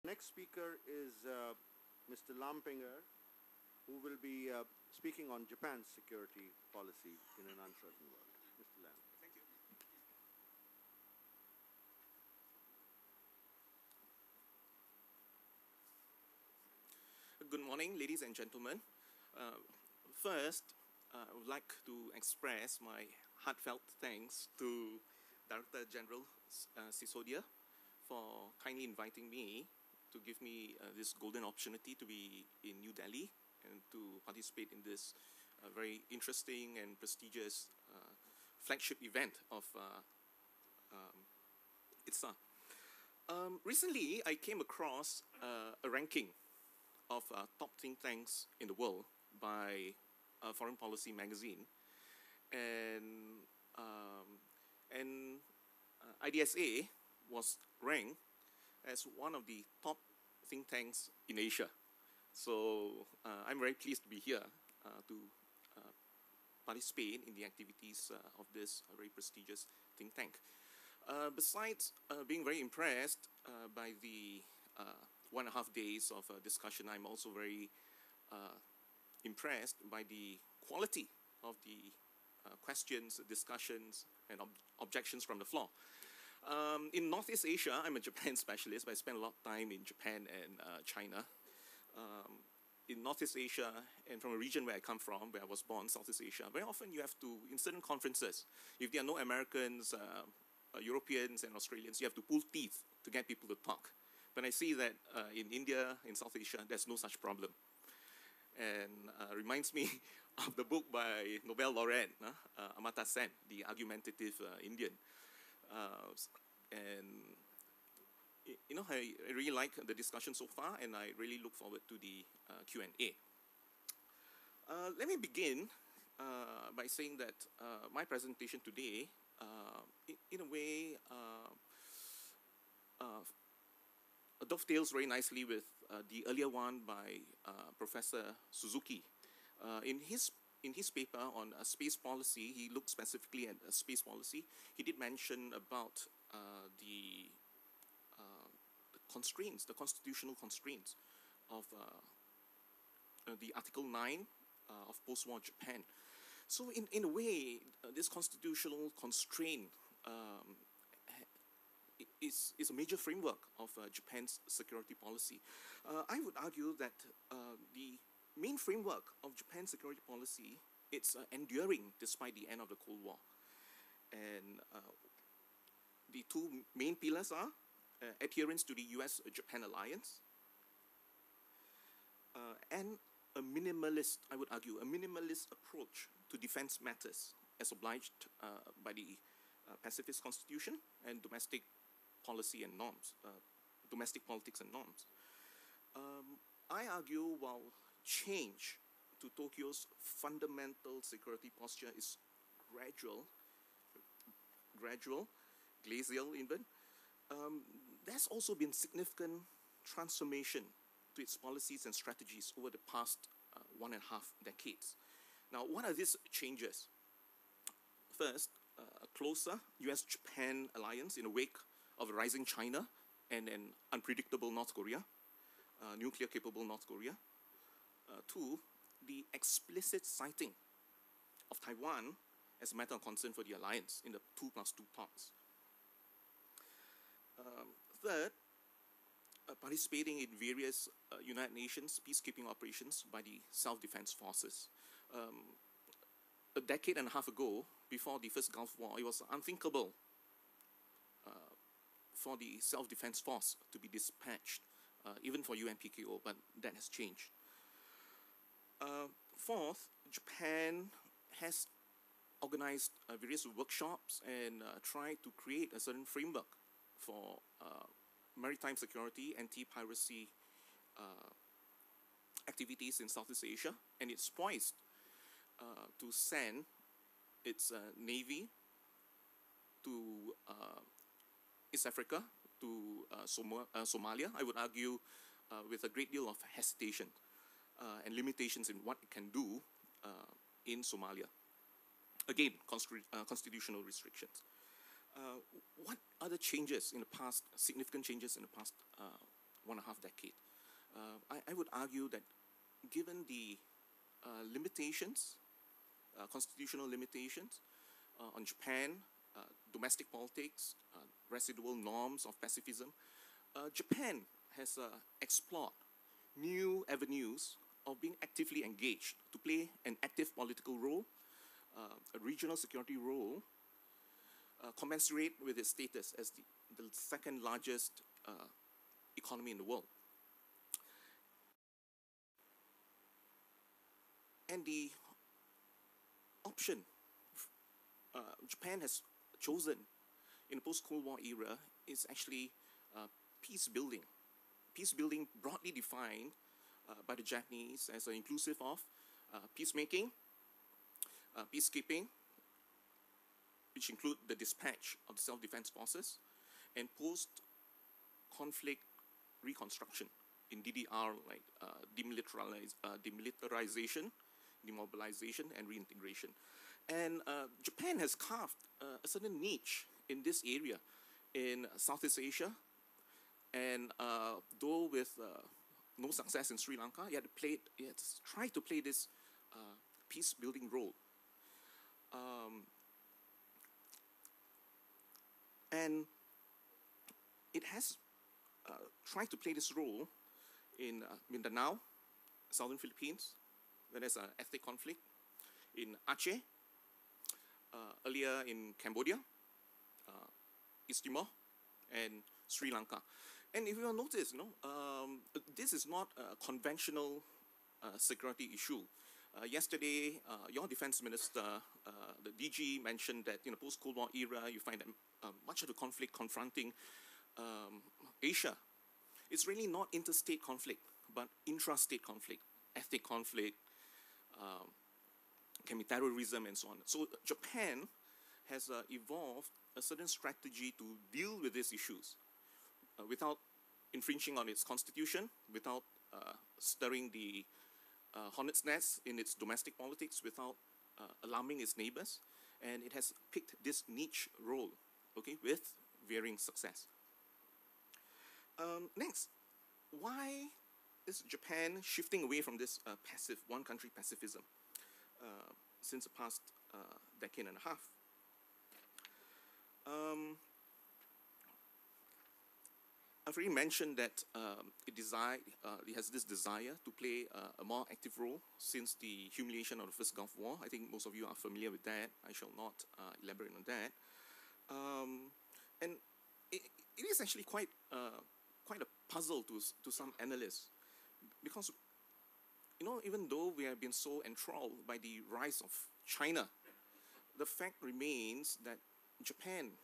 Next speaker is Mr. LamPengEr, who will be speaking on Japan's security policy in an uncertain world. Mr. Lam. Thank you. Good morning, ladies and gentlemen. First, I would like to express my heartfelt thanks to Director General Sisodia for kindly inviting me to give me this golden opportunity to be in New Delhi and to participate in this very interesting and prestigious flagship event of IDSA. Recently, I came across a ranking of top think tanks in the world by Foreign Policy magazine, and IDSA was ranked as one of the top think tanks in Asia. So I'm very pleased to be here to participate in the activities of this very prestigious think tank. Besides being very impressed by the 1.5 days of discussion, I'm also very impressed by the quality of the questions, discussions, and objections from the floor. In Northeast Asia, I'm a Japan specialist, but I spent a lot of time in Japan and China. In Northeast Asia, and from a region where I come from, where I was born, Southeast Asia, very often you have to, in certain conferences, if there are no Americans, Europeans, and Australians, you have to pull teeth to get people to talk. But I see that in India, in South Asia, there's no such problem. And reminds me of the book by Nobel laureate Amartya Sen, The Argumentative Indian. And you know, I really like the discussion so far, and I really look forward to the Q&A. Let me begin by saying that my presentation today, in a way, dovetails very nicely with the earlier one by Professor Suzuki. In his paper on space policy, he looked specifically at space policy. He did mention about the constraints, the constitutional constraints of the Article 9 of post-war Japan. So in a way, this constitutional constraint is a major framework of Japan's security policy. I would argue that the main framework of Japan's security policy, it's enduring despite the end of the Cold War. And the two main pillars are adherence to the US-Japan alliance and a minimalist, I would argue, a minimalist approach to defense matters as obliged by the pacifist constitution and domestic policy and norms, domestic politics and norms. I argue while change to Tokyo's fundamental security posture is gradual, glacial even, there's also been significant transformation to its policies and strategies over the past 1.5 decades. Now, what are these changes? First, a closer US-Japan alliance in the wake of a rising China and an unpredictable North Korea, nuclear-capable North Korea. Two, the explicit citing of Taiwan as a matter of concern for the alliance in the 2+2 talks. Third, participating in various United Nations peacekeeping operations by the self-defense forces. A decade and a half ago, before the first Gulf War, it was unthinkable for the self-defense force to be dispatched, even for UNPKO, but that has changed. Fourth, Japan has organized various workshops and tried to create a certain framework for maritime security, anti-piracy activities in Southeast Asia, and it's poised to send its navy to East Africa, to Somalia, I would argue with a great deal of hesitation and limitations in what it can do in Somalia. Again, constitutional restrictions. What other changes in the past, significant changes in the past 1.5 decade. I would argue that given the limitations, constitutional limitations on Japan, domestic politics, residual norms of pacifism, Japan has explored new avenues of being actively engaged to play an active political role, a regional security role, commensurate with its status as the second largest economy in the world. And the option Japan has chosen in the post-Cold War era is actually peace building. Peace building, broadly defined by the Japanese as inclusive of peacemaking, peacekeeping, which include the dispatch of the self-defense forces, and post-conflict reconstruction in DDR, like demilitarization, demobilization, and reintegration. And Japan has carved a certain niche in this area in Southeast Asia, and though with no success in Sri Lanka, it has tried to play this peace-building role. And it has tried to play this role in Mindanao, southern Philippines, where there's an ethnic conflict, in Aceh, earlier in Cambodia, East Timor, and Sri Lanka. And if you will notice, this is not a conventional security issue. Yesterday, your defense minister, the DG, mentioned that in the post-Cold War era, you find that much of the conflict confronting Asia, it's really not interstate conflict, but intrastate conflict, ethnic conflict, can be terrorism, and so on. So Japan has evolved a certain strategy to deal with these issues without infringing on its constitution, without stirring the hornet's nest in its domestic politics, without alarming its neighbors, and it has picked this niche role, okay, with varying success. Next, why is Japan shifting away from this passive, one-country pacifism since the past decade and a half? I've already mentioned that it has this desire to play a more active role since the humiliation of the First Gulf War. I think most of you are familiar with that. I shall not elaborate on that. And it is actually quite a puzzle to some analysts, because even though we have been so enthralled by the rise of China, the fact remains that Japan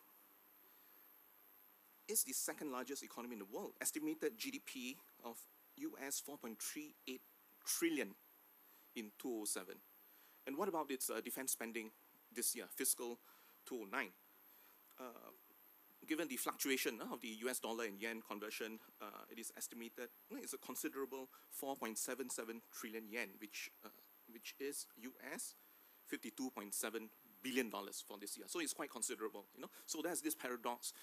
is the second largest economy in the world, estimated GDP of US 4.38 trillion in 2007. And what about its defense spending this year, fiscal 2009? Given the fluctuation of the US dollar and yen conversion, it is estimated it's a considerable 4.77 trillion yen, which is US $52.7 billion for this year. So it's quite considerable, So there's this paradox.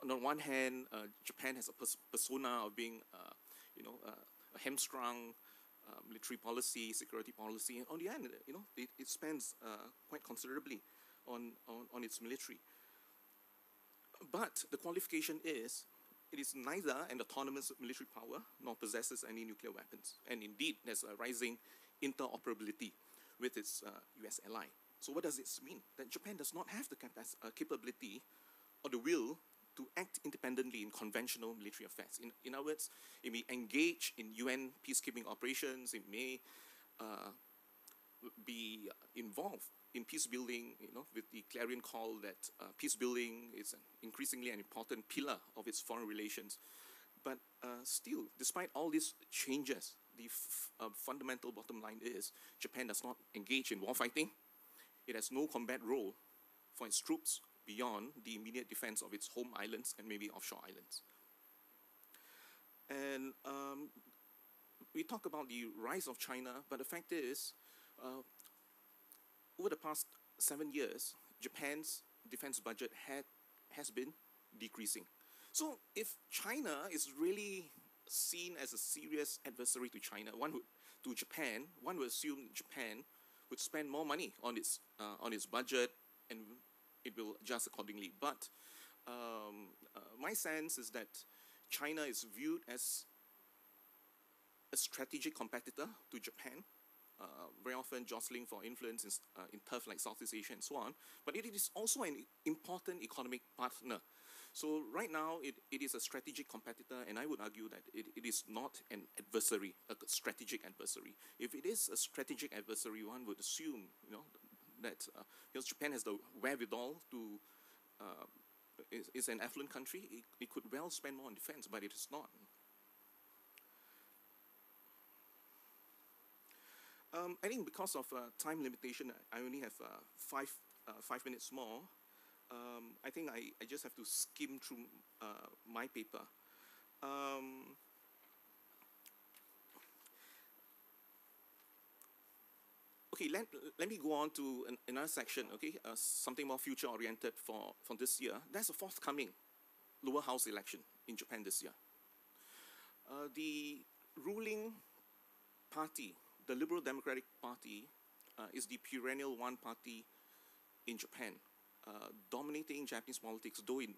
On one hand, Japan has a persona of being, a hamstrung military policy, security policy. And on the other hand, it spends quite considerably on its military. But the qualification is, it is neither an autonomous military power nor possesses any nuclear weapons. And indeed, there's a rising interoperability with its US ally. So what does this mean? That Japan does not have the capability or the will to act independently in conventional military affairs. In other words, it may engage in UN peacekeeping operations, it may be involved in peace building, with the clarion call that peace building is increasingly an important pillar of its foreign relations. But still, despite all these changes, the fundamental bottom line is Japan does not engage in war fighting. It has no combat role for its troops beyond the immediate defense of its home islands and maybe offshore islands. And we talk about the rise of China, but the fact is, over the past 7 years, Japan's defense budget has been decreasing. So if China is really seen as a serious adversary to China. To Japan, one would assume Japan would spend more money on its budget, and it will adjust accordingly. But my sense is that China is viewed as a strategic competitor to Japan, very often jostling for influence in turf like Southeast Asia and so on. But it is also an important economic partner. So right now, it is a strategic competitor, and I would argue that it is not an adversary, a strategic adversary. If it is a strategic adversary, one would assume, that because Japan has the wherewithal to, is an affluent country, it could well spend more on defense, but it is not. I think because of time limitation, I only have 5 minutes more. I think I just have to skim through my paper. Okay, let me go on to another section, okay, something more future-oriented for this year. There's a forthcoming lower house election in Japan this year. The ruling party, the Liberal Democratic Party, is the perennial one party in Japan, dominating Japanese politics, though in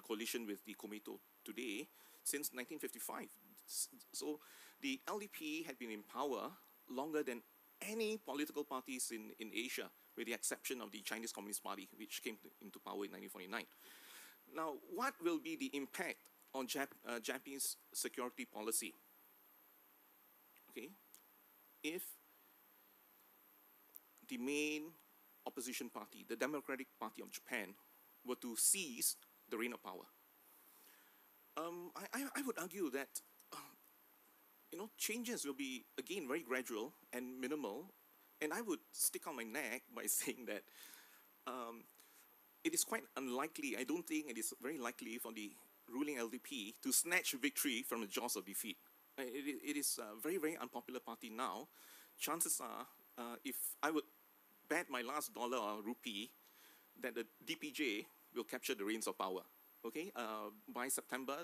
coalition with the Komeito today, since 1955. So the LDP had been in power longer than any political parties in Asia, with the exception of the Chinese Communist Party, which came into power in 1949. Now, what will be the impact on Japanese security policy? Okay, if the main opposition party, the Democratic Party of Japan, were to seize the reign of power, I would argue that changes will be again very gradual and minimal, and I would stick out my neck by saying that it is quite unlikely. I don't think it is very likely for the ruling LDP to snatch victory from the jaws of defeat. It is a very, very unpopular party now. Chances are, if I would bet my last dollar or rupee, that the DPJ will capture the reins of power. Okay, by September,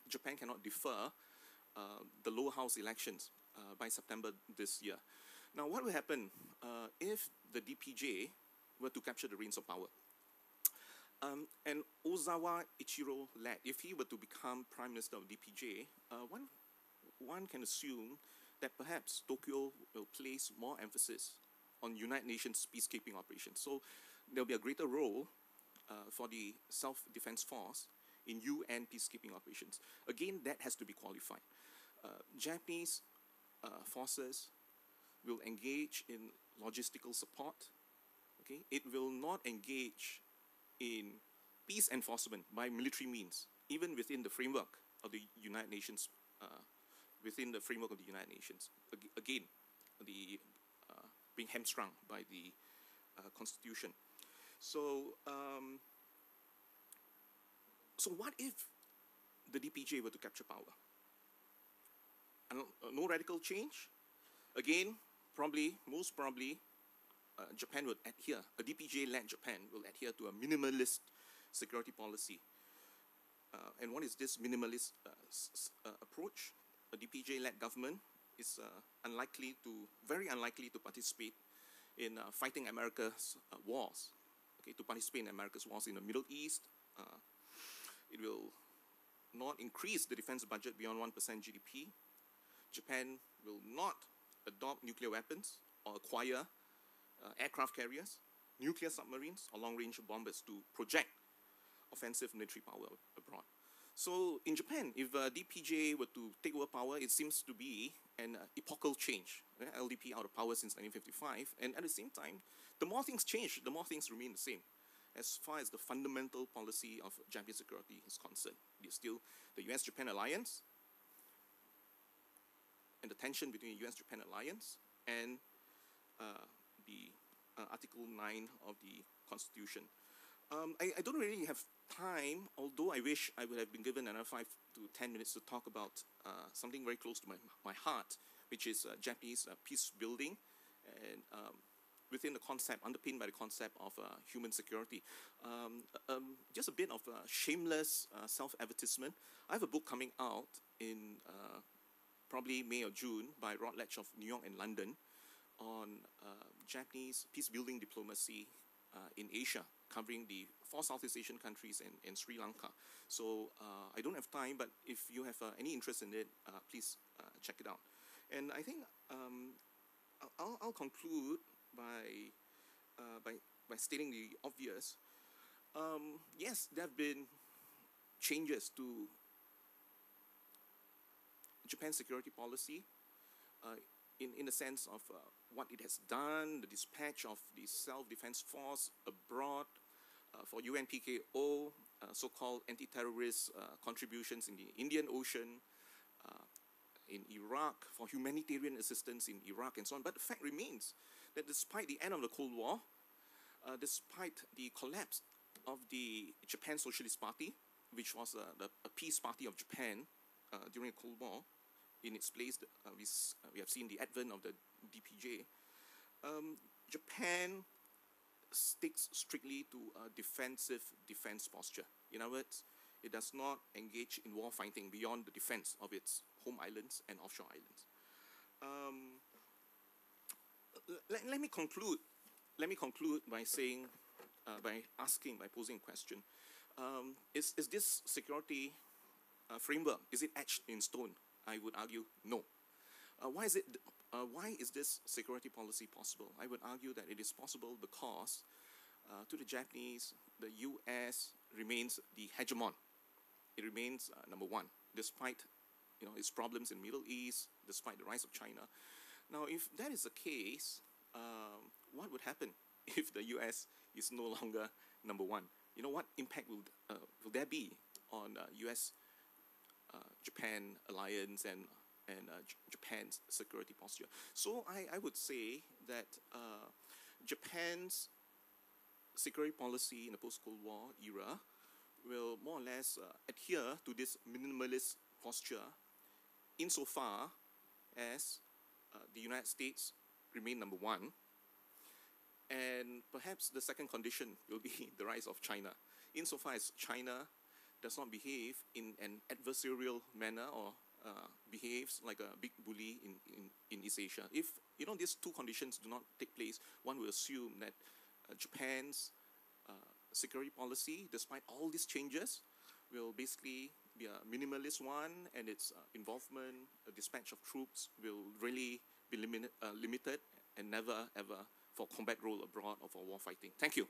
Japan cannot defer the lower house elections by September this year. Now, what will happen if the DPJ were to capture the reins of power? And Ozawa Ichiro-led, if he were to become Prime Minister of DPJ, one can assume that perhaps Tokyo will place more emphasis on United Nations peacekeeping operations. So there will be a greater role for the self-defense force in UN peacekeeping operations. Again, that has to be qualified. Japanese forces will engage in logistical support. Okay, it will not engage in peace enforcement by military means, even within the framework of the United Nations. Again, being hamstrung by the Constitution. So what if the DPJ were to capture power? No radical change. Again, most probably, Japan would adhere. A DPJ-led Japan will adhere to a minimalist security policy. And what is this minimalist approach? A DPJ-led government is very unlikely to participate in fighting America's wars. Okay, to participate in America's wars in the Middle East. It will not increase the defense budget beyond 1% GDP. Japan will not adopt nuclear weapons or acquire aircraft carriers, nuclear submarines, or long-range bombers to project offensive military power abroad. So in Japan, if DPJ were to take over power, it seems to be an epochal change. LDP out of power since 1955, and at the same time, the more things change, the more things remain the same. As far as the fundamental policy of Japanese security is concerned, it is still the US-Japan alliance and the tension between the US-Japan alliance and the Article 9 of the Constitution. I don't really have time, although I wish I would have been given another 5 to 10 minutes to talk about something very close to my heart, which is Japanese peace building and within the concept, underpinned by the concept of human security. Just a bit of shameless self-advertisement. I have a book coming out in probably May or June by Routledge of New York and London on Japanese peacebuilding diplomacy in Asia, covering the 4 Southeast Asian countries and Sri Lanka. So I don't have time, but if you have any interest in it, please check it out. And I think I'll conclude by stating the obvious. Yes, there have been changes to Japan's security policy in the sense of what it has done, the dispatch of the self-defense force abroad for UNPKO, so-called anti-terrorist contributions in the Indian Ocean, in Iraq, for humanitarian assistance in Iraq and so on. But the fact remains that despite the end of the Cold War, despite the collapse of the Japan Socialist Party, which was a peace party of Japan during the Cold War, in its place, we have seen the advent of the DPJ. Japan sticks strictly to a defensive defense posture. In other words, it does not engage in war fighting beyond the defense of its home islands and offshore islands. Let me conclude. Let me conclude by saying, by posing a question: is this security framework, is it etched in stone? I would argue no. Why is this security policy possible? I would argue that it is possible because to the Japanese, the US remains the hegemon. It remains number one, despite its problems in the Middle East, despite the rise of China. Now, if that is the case, what would happen if the US is no longer number one? What impact will there be on US-Japan alliance and Japan's security posture? So I would say that Japan's security policy in the post-Cold War era will more or less adhere to this minimalist posture insofar as the United States remain number one, and perhaps the second condition will be the rise of China. Insofar as China does not behave in an adversarial manner or behaves like a big bully in East Asia. If these two conditions do not take place, one will assume that Japan's security policy, despite all these changes, will basically be a minimalist one, and its involvement, dispatch of troops will really be limited and never ever for combat role abroad or for war fighting. Thank you.